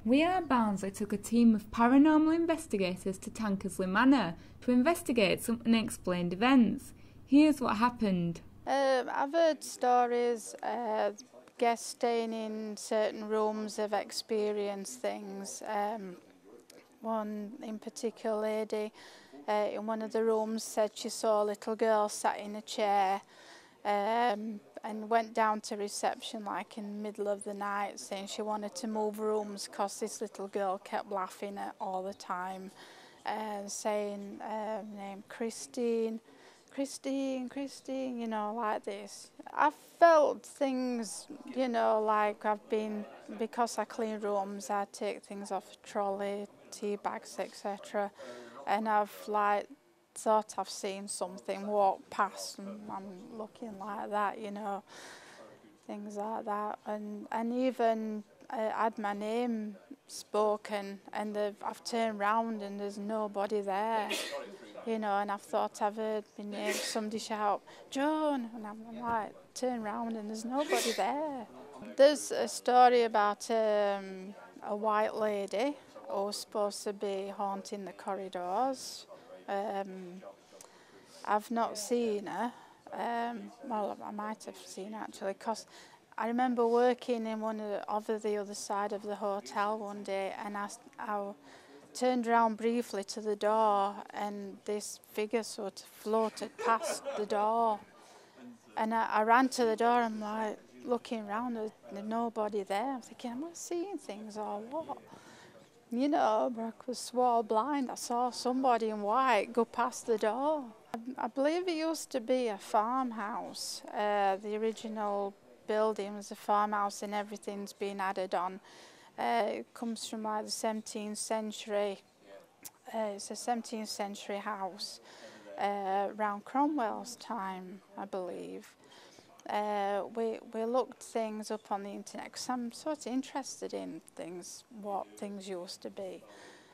We Are Barnsley took a team of paranormal investigators to Tankersley Manor to investigate some unexplained events. Here's what happened. I've heard stories, guests staying in certain rooms have experienced things. One in particular lady in one of the rooms said she saw a little girl sat in a chair and went down to reception like in the middle of the night saying she wanted to move rooms because this little girl kept laughing at all the time and saying name Christine, you know, like this. I've felt things, you know, like I've been, because I clean rooms, I take things off a trolley, tea bags, etc. And I've like thought I've seen something walk past and I'm looking like that, you know, things like that. And even had my name spoken and I've turned round and there's nobody there, you know, and I've thought I've heard my name, somebody shout, Joan, and I'm like, turn round and there's nobody there. There's a story about a white lady who was supposed to be haunting the corridors. I've not seen her. Well, I might have seen her actually, because I remember working in one of the other side of the hotel one day, and I turned around briefly to the door, and this figure sort of floated past the door. And I ran to the door, and I'm like looking around, there's nobody there. I'm thinking, am I seeing things or what? You know, I was swore blind. I saw somebody in white go past the door. I believe it used to be a farmhouse. The original building was a farmhouse and everything's been added on. It comes from like the 17th century. It's a 17th century house around Cromwell's time, I believe. We looked things up on the internet because I'm sort of interested in things, what things used to be.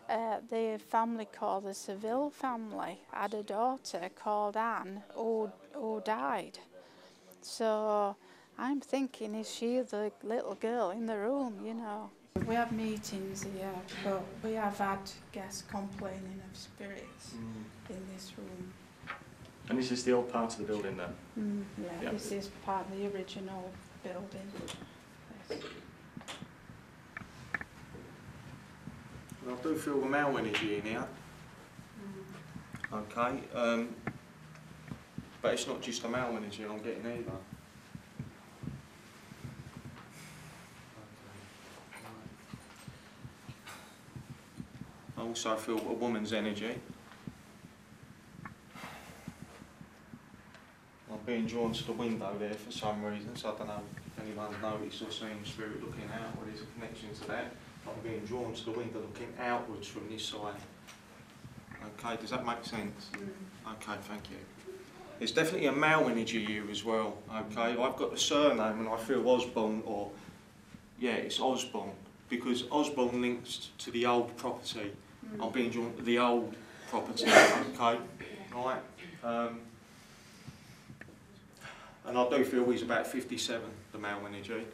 The family called the Seville family had a daughter called Anne who died. So I'm thinking, is she the little girl in the room, you know? We have meetings here, but we have had guests complaining of spirits in this room. And this is the old part of the building then? Yeah, this is part of the original building. Yes. Well, I do feel the male energy in here. Okay, but it's not just the male energy I'm getting either. I also feel a woman's energy. I'm being drawn to the window there for some reason, so I don't know if anyone's noticed or seen spirit looking out or there's a connection to that. I'm being drawn to the window looking outwards from this side. Okay, does that make sense? Okay, thank you. There's definitely a male energy here as well, okay? I've got the surname and I feel Osborne, or, yeah, it's Osborne, because Osborne links to the old property. I'm being drawn to the old property, okay? Right? And I do feel he's about 57, the male energy,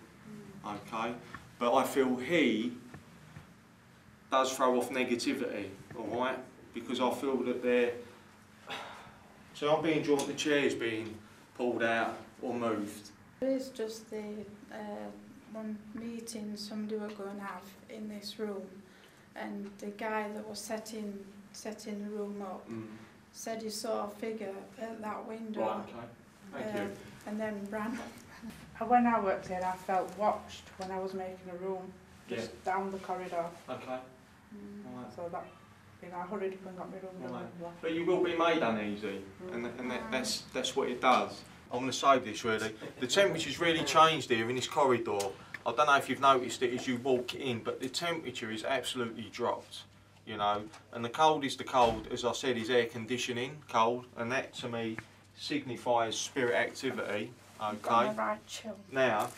okay? But I feel he does throw off negativity, all right? Because I feel that they're... So I'm being drawn to chairs being pulled out or moved. There is just the one meeting somebody were going to have in this room, and the guy that was setting the room up said he saw a figure at that window. Right, okay. Thank you. And then ran. When I worked here, I felt watched when I was making a room, just down the corridor. Okay. Right. So that, you know, I hurried up and got my room done. But you will be made uneasy, and that's what it does. I'm going to say this really. The temperature's really changed here in this corridor. I don't know if you've noticed it as you walk in, but the temperature is absolutely dropped, you know. And the cold is the cold, as I said, is air conditioning cold, and that to me signifies spirit activity. Okay. Now,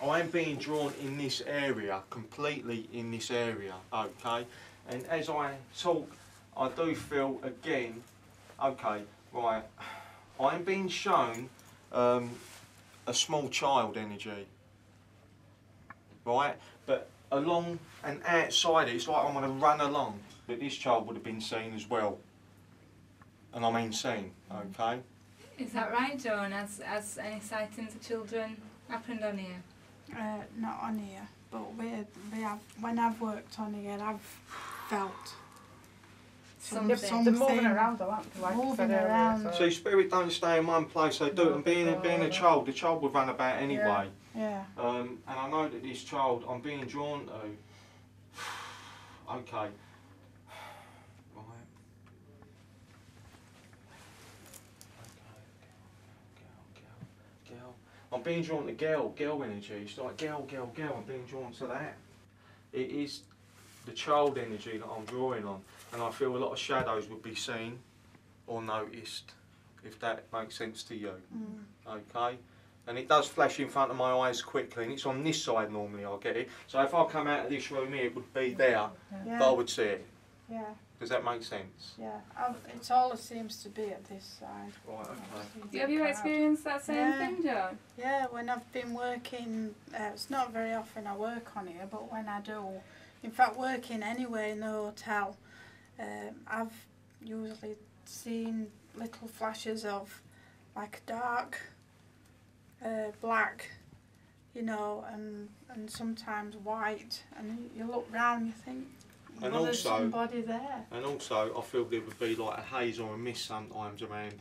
I'm being drawn in this area, completely in this area. Okay. And as I talk, I do feel again. Okay. Right. I'm being shown a small child energy. Right, but along and outside it. It's like I'm going to run along. But this child would have been seen as well. And I mean seen, okay? Is that right, Joan? Has any sightings of children happened on here? Not on here, but we have. When I've worked on here, I've felt Something. They're moving around a lot. Like moving around. See, spirit don't stay in one place, they do. And being a child, the child would run about anyway. Yeah. And I know that this child, I'm being drawn to. Okay. Right. Girl. I'm being drawn to girl energy. It's like girl. I'm being drawn to that. It is the child energy that I'm drawing on, and I feel a lot of shadows would be seen or noticed, if that makes sense to you. Okay? And it does flash in front of my eyes quickly, and it's on this side normally I get it. So if I come out of this room here, it would be there, but I would see it. Yeah. Does that make sense? Yeah. It all seems to be at this side. Right, okay. Have you experienced that same thing, Joan? Yeah, when I've been working, it's not very often I work on here, but when I do, in fact working anyway in the hotel, I've usually seen little flashes of like dark, black, you know, and sometimes white, and you look round, you think, and well, also, there's somebody there. And also, I feel there would be like a haze or a mist sometimes around,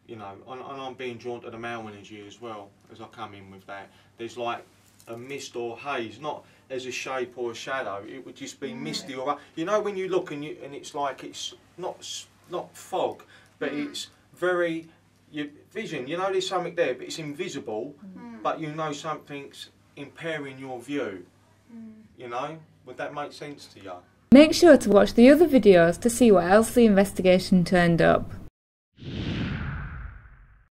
you know, and I'm being drawn to the male energy as well, as I come in with that. There's like a mist or haze, not as a shape or a shadow, it would just be misty or, you know, when you look and it's like it's not fog, but it's very, your vision, you know there's something there, but it's invisible, but you know something's impairing your view, you know? Would that make sense to you? Make sure to watch the other videos to see what else the investigation turned up.